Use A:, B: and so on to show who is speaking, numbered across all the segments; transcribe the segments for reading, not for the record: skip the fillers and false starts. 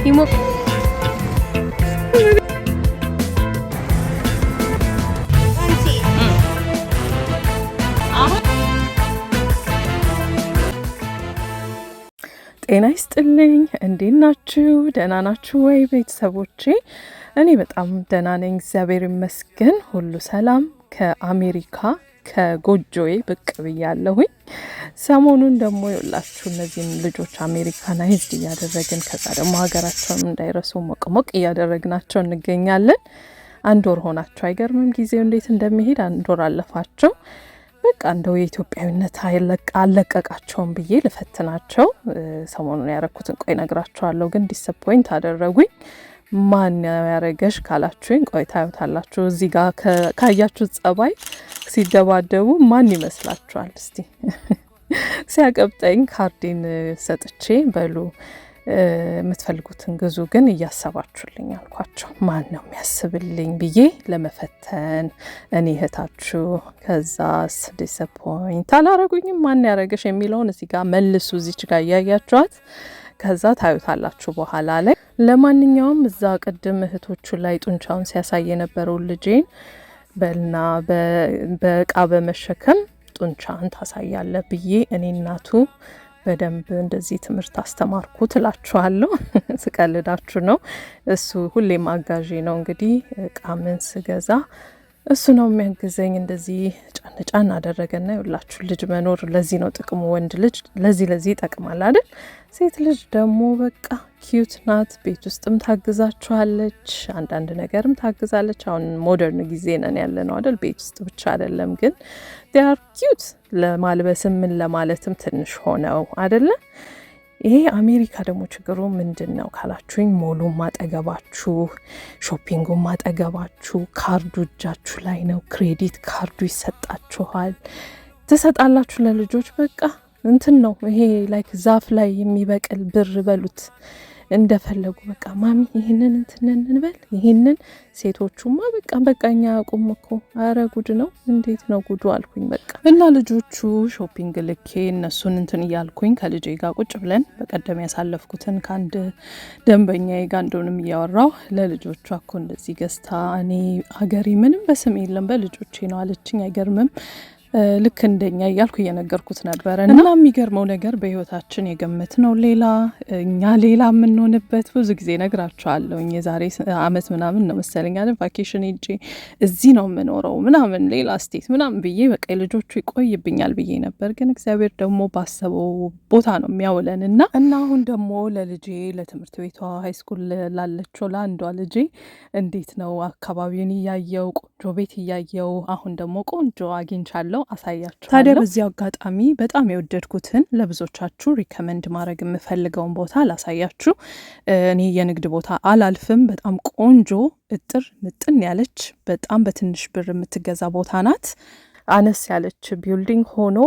A: ይሞቅ ጤና ይስጥልኝ። እንዴት ናችሁ? ደህና ናችሁ ወይ ቤተሰቦቼ? እኔ በጣም ደህና ነኝ፣ እግዚአብሔር ይመስገን። ሁሉ ሰላም። ከአሜሪካ ከጎጆዬ ብቅ ብያለሁኝ። ሰሞኑን ደግሞ ይውላችሁ እነዚህን ልጆች አሜሪካናይዝድ እያደረግን ከዛ ደግሞ ሀገራቸውን እንዳይረሱ ሞቅሞቅ እያደረግናቸው እንገኛለን። 1 ወር ሆናቸው። አይገርምም? ጊዜው እንዴት እንደሚሄድ 1 ወር አለፋቸው። በቃ እንደው የኢትዮጵያዊነት አለቀቃቸውን ብዬ ልፈትናቸው ሰሞኑን ያረኩትን ቆይ ነግራችኋለሁ። ግን ዲስአፖይንት አደረጉኝ። ማን ያረገሽ ካላችሁኝ ቆይ ታዩታላችሁ። እዚህ ጋር ካያችሁ ጸባይ ሲደባደቡ ማን ይመስላችኋል? እስቲ ሲያቀብጠኝ ካርዲን ሰጥቼ በሉ የምትፈልጉትን ግዙ፣ ግን እያሰባችሁልኝ አልኳቸው። ማን ነው የሚያስብልኝ ብዬ ለመፈተን እኔ እህታችሁ። ከዛስ ዲስአፖይንት አላረጉኝም። ማን ያረገሽ የሚለውን እዚህ ጋር መልሱ፣ እዚች ጋር እያያችኋት ከዛ ታዩታላችሁ በኋላ ላይ። ለማንኛውም እዛ ቅድም እህቶቹ ላይ ጡንቻውን ሲያሳይ የነበረው ልጄን በልና በእቃ በመሸከም ጡንቻን ታሳያለ ብዬ እኔ እናቱ በደንብ እንደዚህ ትምህርት አስተማርኩ ትላችኋለሁ። ስቀልዳችሁ ነው። እሱ ሁሌም አጋዢ ነው። እንግዲህ እቃ ምን ስገዛ እሱ ነው የሚያግዘኝ። እንደዚህ ጫን ጫን አደረገና ይውላችሁ ልጅ መኖር ለዚህ ነው ጥቅሙ። ወንድ ልጅ ለዚህ ይጠቅማል አይደል? ሴት ልጅ ደግሞ በቃ ኪዩት ናት። ቤት ውስጥም ታግዛችኋለች፣ አንዳንድ ነገርም ታግዛለች። አሁን ሞደርን ጊዜ ነን ያለ ነው አይደል? ቤት ውስጥ ብቻ አይደለም ግን they are cute ለማልበስም ምን ለማለትም ትንሽ ሆነው አይደለ? ይሄ አሜሪካ ደግሞ ችግሩ ምንድን ነው ካላችሁኝ፣ ሞሉም ማጠገባችሁ፣ ሾፒንጉም ማጠገባችሁ፣ ካርዱ እጃችሁ ላይ ነው። ክሬዲት ካርዱ ይሰጣችኋል፣ ትሰጣላችሁ ለልጆች። በቃ እንትን ነው ይሄ ላይክ ዛፍ ላይ የሚበቅል ብር በሉት እንደፈለጉ። በቃ ማሚ ይሄንን እንትን እንበል ይሄንን። ሴቶቹማ በቃኛ ያቁም እኮ። አረ ጉድ ነው። እንዴት ነው ጉዱ አልኩኝ። በቃ እና ልጆቹ ሾፒንግ ልኬ እነሱን እንትን እያልኩኝ ከልጄ ጋር ቁጭ ብለን በቀደም ያሳለፍኩትን ከአንድ ደንበኛዬ ጋር እንደሆንም እያወራው ለልጆቿ እኮ እንደዚህ ገዝታ እኔ አገሬ ምንም በስም የለም በልጆቼ ነው አለችኝ። አይገርምም? ልክ እንደኛ እያልኩ እየነገርኩት ነበረ። እና የሚገርመው ነገር በህይወታችን የገመትነው ሌላ እኛ ሌላ የምንሆንበት ብዙ ጊዜ ነግራቸዋለሁ። የዛሬ አመት ምናምን ነው መሰለኝ አይደል ቫኬሽን ሄጄ እዚህ ነው የምኖረው ምናምን ሌላ ስቴት ምናምን ብዬ በቃ ልጆቹ ይቆይብኛል ብዬ ነበር። ግን እግዚአብሔር ደግሞ ባሰበው ቦታ ነው የሚያውለን። እና አሁን ደግሞ ለልጄ ለትምህርት ቤቷ ሃይስኩል ላለችው ለአንዷ ልጄ እንዴት ነው አካባቢውን እያየው ቆንጆ ቤት እያየው አሁን ደግሞ ቆንጆ አግኝቻለሁ አሳያችሁ። ታዲያ በዚህ አጋጣሚ በጣም የወደድኩትን ለብዙዎቻችሁ ሪከመንድ ማድረግ የምፈልገውን ቦታ ላሳያችሁ። እኔ የንግድ ቦታ አላልፍም። በጣም ቆንጆ እጥር ምጥን ያለች በጣም በትንሽ ብር የምትገዛ ቦታ ናት። አነስ ያለች ቢልዲንግ ሆኖ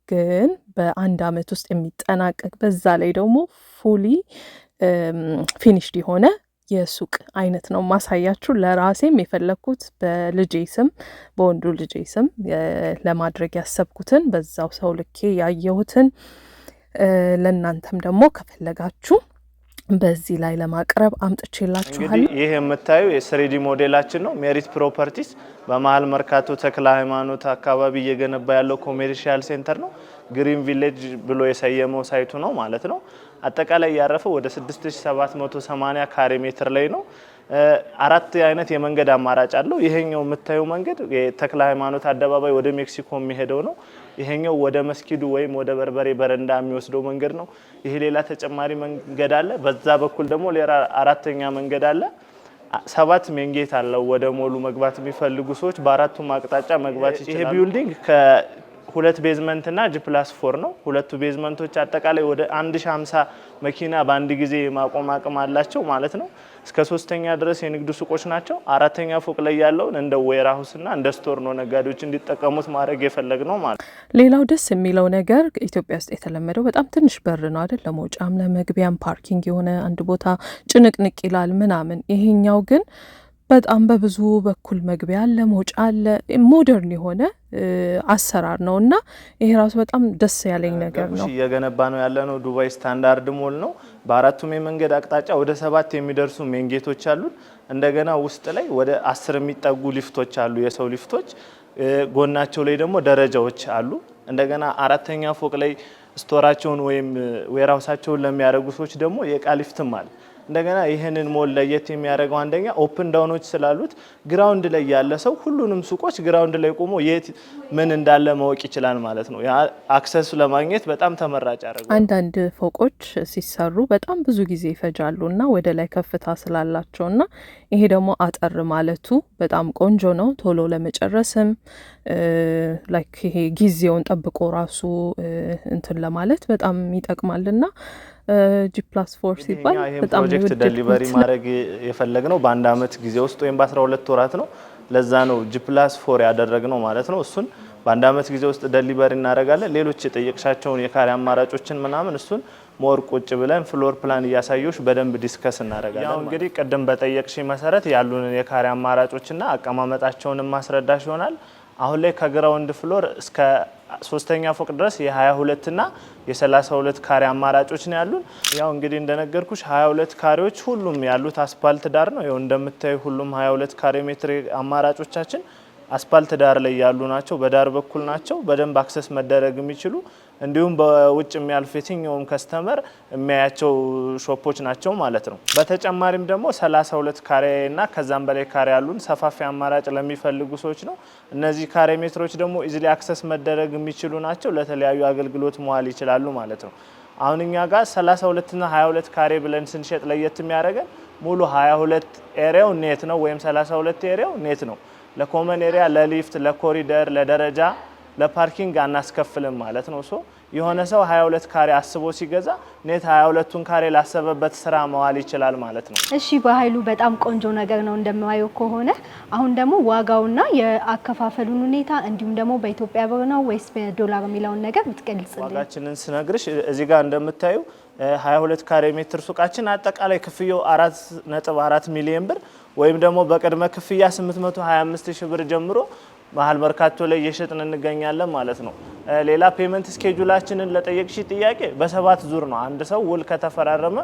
A: ግን በ1 አመት ውስጥ የሚጠናቀቅ በዛ ላይ ደግሞ ፉሊ ፊኒሽድ የሆነ የሱቅ አይነት ነው ማሳያችሁ። ለራሴም የፈለኩት በልጄ ስም በወንዱ ልጄ ስም ለማድረግ ያሰብኩትን በዛው ሰው ልኬ ያየሁትን ለእናንተም ደግሞ ከፈለጋችሁ በዚህ ላይ ለማቅረብ አምጥቼላችኋለሁ።
B: ይሄ የምታዩ የስሪዲ ሞዴላችን ነው። ሜሪት ፕሮፐርቲስ በመሀል መርካቶ ተክለ ሃይማኖት አካባቢ እየገነባ ያለው ኮሜርሻል ሴንተር ነው። ግሪን ቪሌጅ ብሎ የሰየመው ሳይቱ ነው ማለት ነው። አጠቃላይ ያረፈው ወደ 6780 ካሬ ሜትር ላይ ነው። 4 አይነት የመንገድ አማራጭ አለው። ይሄኛው የምታዩ መንገድ የተክለ ሃይማኖት አደባባይ ወደ ሜክሲኮ የሚሄደው ነው። ይሄኛው ወደ መስጊዱ ወይም ወደ በርበሬ በረንዳ የሚወስደው መንገድ ነው። ይሄ ሌላ ተጨማሪ መንገድ አለ። በዛ በኩል ደግሞ ሌላ 4ኛ መንገድ አለ። 7 ሜንጌት አለው። ወደ ሞሉ መግባት የሚፈልጉ ሰዎች በአራቱም አቅጣጫ መግባት ይችላሉ። ይሄ ቢልዲንግ ከ2 ቤዝመንት እና G+4 ነው። ሁለቱ ቤዝመንቶች አጠቃላይ ወደ 1050 መኪና በአንድ ጊዜ ማቆም አቅም አላቸው ማለት ነው። እስከ 3ኛ ድረስ የንግድ ሱቆች ናቸው። 4ኛ ፎቅ ላይ ያለውን እንደ ዌርሃውስ እና እንደ ስቶር ነው ነጋዴዎች እንዲጠቀሙት ማድረግ የፈለግ ነው ማለት።
A: ሌላው ደስ የሚለው ነገር ኢትዮጵያ ውስጥ የተለመደው በጣም ትንሽ በር ነው አይደል? ለመውጫም ለመግቢያም ፓርኪንግ የሆነ አንድ ቦታ ጭንቅንቅ ይላል ምናምን። ይሄኛው ግን በጣም በብዙ በኩል መግቢያ አለ፣ መውጫ አለ። ሞደርን የሆነ አሰራር ነውና ይሄ ራሱ በጣም ደስ ያለኝ ነገር ነው።
B: እየገነባ ነው ያለነው ዱባይ ስታንዳርድ ሞል ነው። በአራቱም የመንገድ አቅጣጫ ወደ 7 የሚደርሱ ሜንጌቶች አሉ። እንደገና ውስጥ ላይ ወደ 10 የሚጠጉ ሊፍቶች አሉ፣ የሰው ሊፍቶች። ጎናቸው ላይ ደግሞ ደረጃዎች አሉ። እንደገና አራተኛ ፎቅ ላይ ስቶራቸውን ወይም ዌርሃውሳቸውን ለሚያደርጉ ሰዎች ደግሞ የእቃ ሊፍትም አለ። እንደገና ይሄንን ሞል ለየት የሚያደርገው አንደኛ ኦፕን ዳውኖች ስላሉት ግራውንድ ላይ ያለ ሰው ሁሉንም ሱቆች ግራውንድ ላይ ቆሞ የት ምን እንዳለ ማወቅ ይችላል ማለት ነው። ያ አክሰስ ለማግኘት በጣም ተመራጭ ያደርጋል።
A: አንዳንድ ፎቆች ሲሰሩ በጣም ብዙ ጊዜ ይፈጃሉና ወደ ላይ ከፍታ ስላላቸውና ይሄ ደግሞ አጠር ማለቱ በጣም ቆንጆ ነው። ቶሎ ለመጨረስም ላይክ ይሄ ጊዜውን ጠብቆ ራሱ እንትን ለማለት በጣም ይጠቅማልና G+4 ሲባል በጣም
B: ፕሮጀክት ዴሊቨሪ ማድረግ የፈለግነው በአንድ አመት ጊዜ ውስጥ ወይም በ12 ወራት ነው። ለዛ ነው G+4 ያደረግነው ማለት ነው። እሱን በአንድ አመት ጊዜ ውስጥ ዴሊቨሪ እናደርጋለን። ሌሎች የጠየቅሻቸውን የካሬ አማራጮችን ምናምን እሱን ሞር ቁጭ ብለን ፍሎር ፕላን እያሳየሽ በደንብ ዲስከስ እናደርጋለን። ያው እንግዲህ ቀደም በጠየቅሽ መሰረት ያሉን የካሬ አማራጮችና አቀማመጣቸውን ማስረዳሽ ይሆናል። አሁን ላይ ከግራውንድ ፍሎር እስከ ሶስተኛ ፎቅ ድረስ የ22 እና የ32 ካሬ አማራጮች ነው ያሉን። ያው እንግዲህ እንደነገርኩሽ 22 ካሬዎች ሁሉም ያሉት አስፓልት ዳር ነው። ያው እንደምታዩ ሁሉም 22 ካሬ ሜትር አማራጮቻችን አስፓልት ዳር ላይ ያሉ ናቸው። በዳር በኩል ናቸው። በደንብ አክሰስ መደረግ የሚችሉ እንዲሁም በውጭ የሚያልፍ የትኛውም ከስተመር የሚያያቸው ሾፖች ናቸው ማለት ነው። በተጨማሪም ደግሞ 32 ካሬ እና ከዛም በላይ ካሬ ያሉን ሰፋፊ አማራጭ ለሚፈልጉ ሰዎች ነው። እነዚህ ካሬ ሜትሮች ደግሞ ኢዚሊ አክሰስ መደረግ የሚችሉ ናቸው። ለተለያዩ አገልግሎት መዋል ይችላሉ ማለት ነው። አሁን እኛ ጋር 32 እና 22 ካሬ ብለን ስንሸጥ ለየት የሚያደርገን ሙሉ 22 ኤሪያው ኔት ነው ወይም 32 ኤሪያው ኔት ነው። ለኮመን ኤሪያ፣ ለሊፍት፣ ለኮሪደር፣ ለደረጃ፣ ለፓርኪንግ አናስከፍልም ማለት ነው። ሶ የሆነ ሰው 22 ካሬ አስቦ ሲገዛ ኔት 22ቱን ካሬ ላሰበበት ስራ መዋል ይችላል ማለት ነው።
C: እሺ በኃይሉ በጣም ቆንጆ ነገር ነው እንደማየው ከሆነ። አሁን ደግሞ ዋጋውና የአከፋፈሉን ሁኔታ እንዲሁም ደግሞ በኢትዮጵያ ብር ነው ወይስ በዶላር የሚለውን ነገር ብትገልጽልኝ።
B: ዋጋችንን ስነግርሽ እዚህ ጋር እንደምታዩ 22 ካሬ ሜትር ሱቃችን አጠቃላይ ክፍያው 4.4 ሚሊዮን ብር ወይም ደግሞ በቅድመ ክፍያ 825 ሺህ ብር ጀምሮ መሀል መርካቶ ላይ እየሸጥን እንገኛለን ማለት ነው። ሌላ ፔመንት ስኬጁላችንን ለጠየቅሽ ጥያቄ በ7 ዙር ነው። አንድ ሰው ውል ከተፈራረመ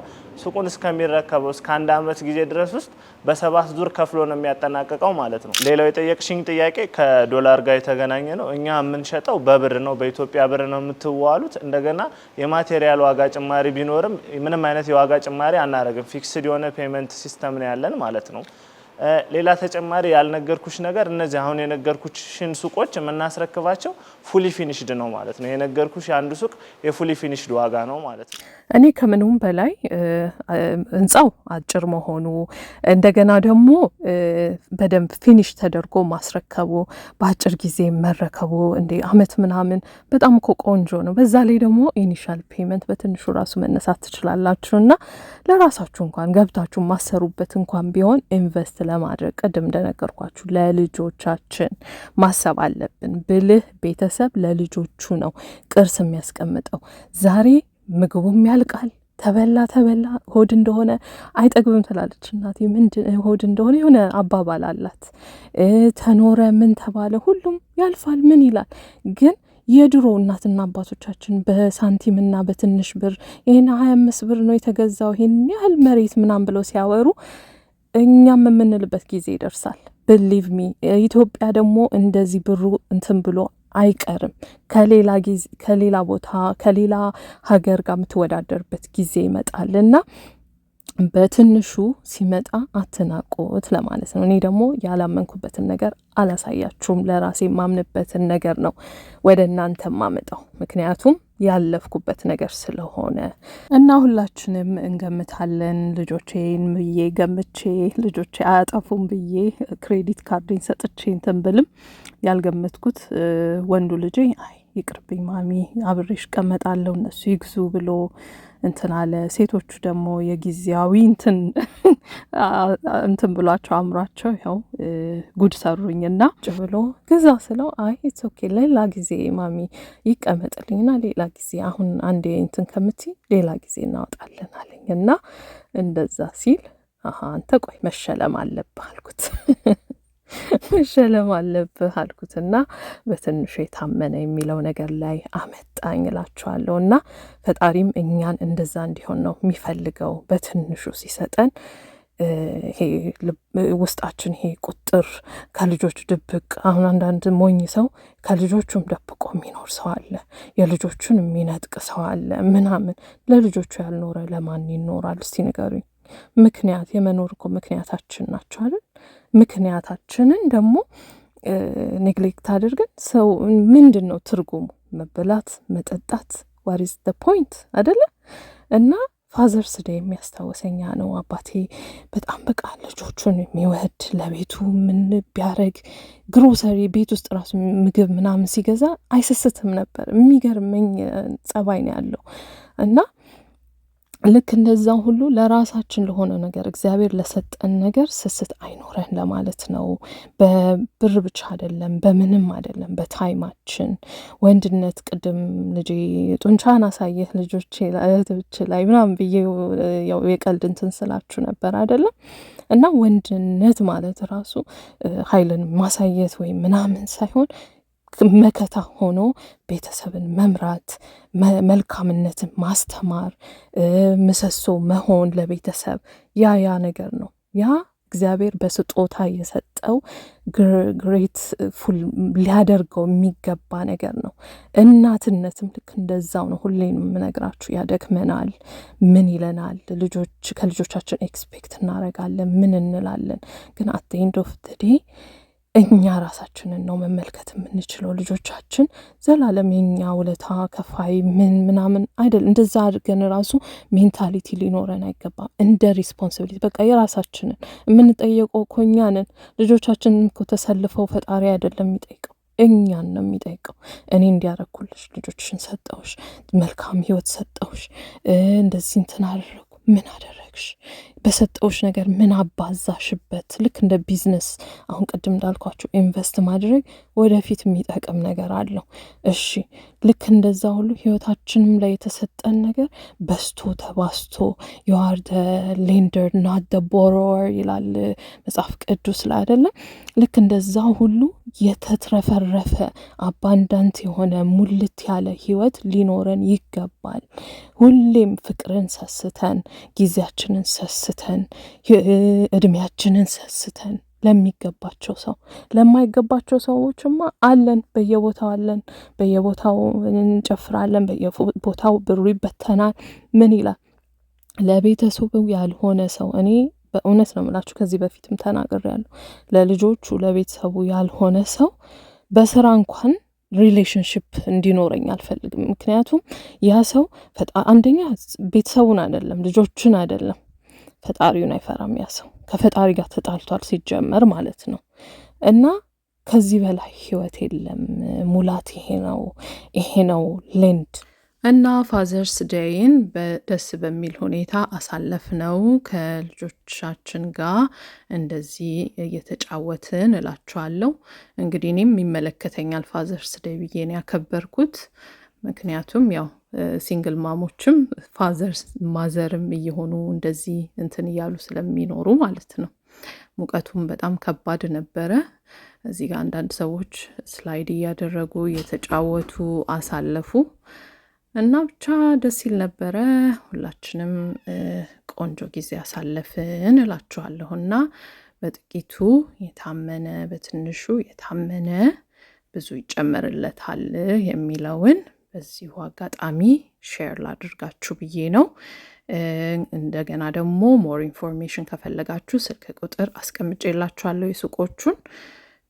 B: ሱቁን እስከሚረከበው እስከ 1 አመት ጊዜ ድረስ ውስጥ በ7 ዙር ከፍሎ ነው የሚያጠናቅቀው ማለት ነው። ሌላው የጠየቅሽኝ ጥያቄ ከዶላር ጋር የተገናኘ ነው። እኛ የምንሸጠው በብር ነው፣ በኢትዮጵያ ብር ነው የምትዋሉት። እንደገና የማቴሪያል ዋጋ ጭማሪ ቢኖርም ምንም አይነት የዋጋ ጭማሪ አናረግም። ፊክስድ የሆነ ፔመንት ሲስተም ነው ያለን ማለት ነው። ሌላ ተጨማሪ ያልነገርኩሽ ነገር እነዚህ አሁን የነገርኩሽን ሱቆች የምናስረክባቸው ፉሊ ፊኒሽድ ነው ማለት ነው። የነገርኩሽ አንዱ ሱቅ የፉሊ ፊኒሽድ ዋጋ ነው ማለት ነው።
A: እኔ ከምንም በላይ ህንጻው አጭር መሆኑ እንደገና ደግሞ በደንብ ፊኒሽ ተደርጎ ማስረከቡ በአጭር ጊዜ መረከቡ እንደ አመት ምናምን በጣም እኮ ቆንጆ ነው። በዛ ላይ ደግሞ ኢኒሻል ፔመንት በትንሹ ራሱ መነሳት ትችላላችሁና ለራሳችሁ እንኳን ገብታችሁ ማሰሩበት እንኳን ቢሆን ኢንቨስት ለማድረግ ቅድም እንደነገርኳችሁ ለልጆቻችን ማሰብ አለብን። ብልህ ቤተሰብ ለልጆቹ ነው ቅርስ የሚያስቀምጠው። ዛሬ ምግቡም ያልቃል። ተበላ ሆድ እንደሆነ አይጠግብም ትላለች እናቴ። ምንድን ሆድ እንደሆነ የሆነ አባባል አላት። ተኖረ ምን ተባለ ሁሉም ያልፋል ምን ይላል። ግን የድሮ እናትና አባቶቻችን በሳንቲምና በትንሽ ብር ይሄን 25 ብር ነው የተገዛው ይሄን ያህል መሬት ምናምን ብለው ሲያወሩ እኛም የምንልበት ጊዜ ይደርሳል። believe me ኢትዮጵያ ደግሞ እንደዚህ ብሩ እንትን ብሎ አይቀርም። ከሌላ ቦታ ከሌላ ሀገር ጋር የምትወዳደርበት ጊዜ ይመጣልና በትንሹ ሲመጣ አትናቁት ለማለት ነው። እኔ ደግሞ ያላመንኩበትን ነገር አላሳያችሁም። ለራሴ ማምንበትን ነገር ነው ወደ እናንተ ማመጣው። ምክንያቱም ያለፍኩበት ነገር ስለሆነ እና ሁላችንም እንገምታለን። ልጆቼን ብዬ ገምቼ ልጆቼ አያጠፉም ብዬ ክሬዲት ካርድን ሰጥቼ እንትን ብልም ያልገመትኩት ወንዱ ልጄ አይ ይቅርብኝ ማሚ አብሬሽ ቀመጣለሁ እነሱ ይግዙ ብሎ እንትን አለ። ሴቶቹ ደግሞ የጊዜያዊ እንትን ብሏቸው አምሯቸው ያው ጉድ ሰሩኝና ብሎ ግዛ ስለው አይ ኢትስ ኦኬ ሌላ ጊዜ ማሚ ይቀመጥልኝና ሌላ ጊዜ አሁን አንዴ እንትን ከምትይ ሌላ ጊዜ እናወጣለን አለኝና እንደዛ ሲል አንተ ቆይ መሸለም አለብህ አልኩት። መሸለም አለብህ አልኩትና በትንሹ የታመነ የሚለው ነገር ላይ አመጣኝ እላችኋለሁ። እና ፈጣሪም እኛን እንደዛ እንዲሆን ነው የሚፈልገው። በትንሹ ሲሰጠን ይሄ ውስጣችን ይሄ ቁጥር ከልጆች ድብቅ። አሁን አንዳንድ ሞኝ ሰው ከልጆቹም ደብቆ የሚኖር ሰው አለ፣ የልጆቹን የሚነጥቅ ሰው አለ ምናምን። ለልጆቹ ያልኖረ ለማን ይኖራል? እስቲ ንገሩኝ። ምክንያት የመኖር እኮ ምክንያታችን ናቸው አይደል? ምክንያታችንን ደግሞ ኔግሌክት አድርገን ሰው ምንድን ነው ትርጉሙ? መበላት መጠጣት ዋት ኢዝ ዘ ፖይንት አይደለ? እና ፋዘርስ ዴይ የሚያስታውሰኛ ነው። አባቴ በጣም በቃ ልጆቹን የሚወድ ለቤቱ ምን ቢያደርግ ግሮሰሪ ቤት ውስጥ ራሱ ምግብ ምናምን ሲገዛ አይሰስትም ነበር። የሚገርመኝ ጸባይ ነው ያለው። እና ልክ እንደዛው ሁሉ ለራሳችን ለሆነ ነገር እግዚአብሔር ለሰጠን ነገር ስስት አይኖረን ለማለት ነው። በብር ብቻ አይደለም፣ በምንም አይደለም፣ በታይማችን ወንድነት። ቅድም ልጄ ጡንቻን አሳየህ ልጆቼ ላይ ምናምን ብዬ ያው የቀልድ እንትን ስላችሁ ነበር አይደለም። እና ወንድነት ማለት ራሱ ኃይልን ማሳየት ወይም ምናምን ሳይሆን መከታ ሆኖ ቤተሰብን መምራት፣ መልካምነትን ማስተማር፣ ምሰሶ መሆን ለቤተሰብ ያ ነገር ነው። ያ እግዚአብሔር በስጦታ የሰጠው ግሬት ፉል ሊያደርገው የሚገባ ነገር ነው። እናትነትም ልክ እንደዛው ነው። ሁሌም የምነግራችሁ ያደክመናል። ምን ይለናል? ከልጆቻችን ኤክስፔክት እናረጋለን። ምን እንላለን? ግን አት ዘ ኤንድ ኦፍ ዘ ዴይ እኛ ራሳችንን ነው መመልከት የምንችለው። ልጆቻችን ዘላለም የኛ ውለታ ከፋይ ምናምን አይደል። እንደዛ አድርገን ራሱ ሜንታሊቲ ሊኖረን አይገባም። እንደ ሪስፖንሲቢሊቲ በቃ የራሳችንን የምንጠየቀው እኮ እኛ ነን። ልጆቻችንን እኮ ተሰልፈው ፈጣሪ አይደለም የሚጠይቀው፣ እኛን ነው የሚጠይቀው። እኔ እንዲያረኩልሽ ልጆችሽን ሰጠውሽ፣ መልካም ህይወት ሰጠውሽ፣ እንደዚህ እንትን አደረጉ፣ ምን አደረግሽ? በሰጠውሽ ነገር ምን አባዛሽበት? ልክ እንደ ቢዝነስ አሁን ቅድም እንዳልኳችሁ ኢንቨስት ማድረግ ወደፊት የሚጠቅም ነገር አለው። እሺ ልክ እንደዛ ሁሉ ህይወታችንም ላይ የተሰጠን ነገር በስቶ ተባስቶ you are the lender not the borrower ይላል መጽሐፍ ቅዱስ ላይ አይደለም። ልክ እንደዛ ሁሉ የተትረፈረፈ አባንዳንት የሆነ ሙልት ያለ ህይወት ሊኖረን ይገባል። ሁሌም ፍቅርን ሰስተን፣ ጊዜያችንን ሰስተን፣ እድሜያችንን ሰስተን ለሚገባቸው ሰው ለማይገባቸው ሰዎችማ አለን፣ በየቦታው አለን፣ በየቦታው እንጨፍራለን፣ በየቦታው ብሩ ይበተናል። ምን ይላል? ለቤተሰቡ ያልሆነ ሰው እኔ በእውነት ነው የምላችሁ፣ ከዚህ በፊትም ተናግሬያለሁ። ለልጆቹ ለቤተሰቡ ያልሆነ ሰው በስራ እንኳን ሪሌሽንሽፕ እንዲኖረኝ አልፈልግም። ምክንያቱም ያ ሰው አንደኛ ቤተሰቡን አይደለም ልጆችን አይደለም ፈጣሪውን አይፈራም። ያ ሰው ከፈጣሪ ጋር ተጣልቷል ሲጀመር ማለት ነው። እና ከዚህ በላይ ህይወት የለም። ሙላት ይሄ ነው ሌንድ እና ፋዘርስ ዴይን በደስ በሚል ሁኔታ አሳለፍ ነው ከልጆቻችን ጋር እንደዚህ እየተጫወትን እላችኋለሁ። እንግዲህ እኔም ይመለከተኛል ፋዘርስ ዴይ ብዬ ነው ያከበርኩት። ምክንያቱም ያው ሲንግል ማሞችም ፋዘርስ ማዘርም እየሆኑ እንደዚህ እንትን እያሉ ስለሚኖሩ ማለት ነው። ሙቀቱም በጣም ከባድ ነበረ። እዚህ ጋር አንዳንድ ሰዎች ስላይድ እያደረጉ እየተጫወቱ አሳለፉ እና ብቻ ደስ ይል ነበረ። ሁላችንም ቆንጆ ጊዜ አሳለፍን እላችኋለሁ። እና በጥቂቱ የታመነ በትንሹ የታመነ ብዙ ይጨመርለታል የሚለውን በዚሁ አጋጣሚ ሼር ላድርጋችሁ ብዬ ነው። እንደገና ደግሞ ሞር ኢንፎርሜሽን ከፈለጋችሁ ስልክ ቁጥር አስቀምጬላችኋለሁ። የሱቆቹን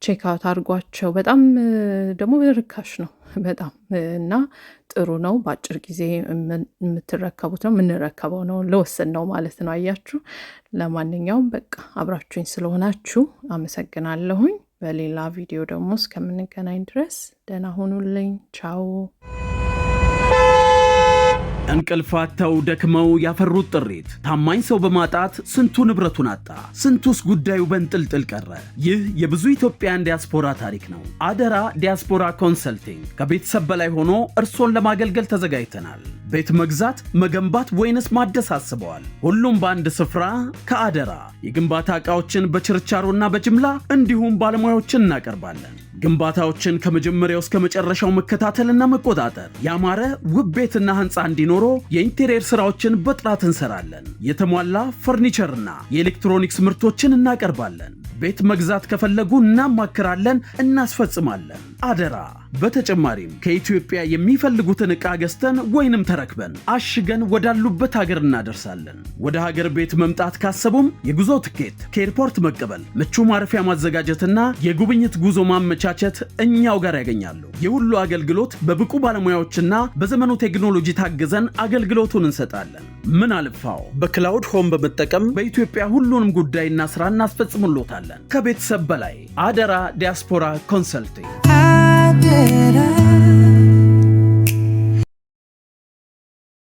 A: ቼክ አውት አድርጓቸው። በጣም ደግሞ ርካሽ ነው በጣም እና ጥሩ ነው። በአጭር ጊዜ የምትረከቡት ነው የምንረከበው ነው ለወሰን ነው ማለት ነው። አያችሁ። ለማንኛውም በቃ አብራችሁኝ ስለሆናችሁ አመሰግናለሁኝ። በሌላ ቪዲዮ ደግሞ እስከምንገናኝ ድረስ ደህና ሁኑልኝ። ቻው።
D: እንቅልፋተው ደክመው ያፈሩት ጥሪት ታማኝ ሰው በማጣት ስንቱ ንብረቱን አጣ፣ ስንቱስ ጉዳዩ በእንጥልጥል ቀረ። ይህ የብዙ ኢትዮጵያን ዲያስፖራ ታሪክ ነው። አደራ ዲያስፖራ ኮንሰልቲንግ ከቤተሰብ በላይ ሆኖ እርሶን ለማገልገል ተዘጋጅተናል። ቤት መግዛት፣ መገንባት ወይንስ ማደስ አስበዋል? ሁሉም በአንድ ስፍራ ከአደራ። የግንባታ ዕቃዎችን በችርቻሮና በጅምላ እንዲሁም ባለሙያዎችን እናቀርባለን። ግንባታዎችን ከመጀመሪያው እስከ መጨረሻው መከታተልና መቆጣጠር፣ ያማረ ውብ ቤትና ህንፃ እንዲኖሮ የኢንቴሪየር ስራዎችን በጥራት እንሰራለን። የተሟላ ፈርኒቸርና የኤሌክትሮኒክስ ምርቶችን እናቀርባለን። ቤት መግዛት ከፈለጉ እናማክራለን፣ እናስፈጽማለን። አደራ። በተጨማሪም ከኢትዮጵያ የሚፈልጉትን ዕቃ ገዝተን ወይንም ተረክበን አሽገን ወዳሉበት ሀገር እናደርሳለን። ወደ ሀገር ቤት መምጣት ካሰቡም የጉዞ ትኬት ከኤርፖርት መቀበል፣ ምቹ ማረፊያ ማዘጋጀትና የጉብኝት ጉዞ ማመቻቸት እኛው ጋር ያገኛሉ። የሁሉ አገልግሎት በብቁ ባለሙያዎችና በዘመኑ ቴክኖሎጂ ታግዘን አገልግሎቱን እንሰጣለን። ምን አልፋው በክላውድ ሆም በመጠቀም በኢትዮጵያ ሁሉንም ጉዳይና ስራ እናስፈጽምሎታለን። ከቤተሰብ በላይ አደራ ዲያስፖራ ኮንሰልቲንግ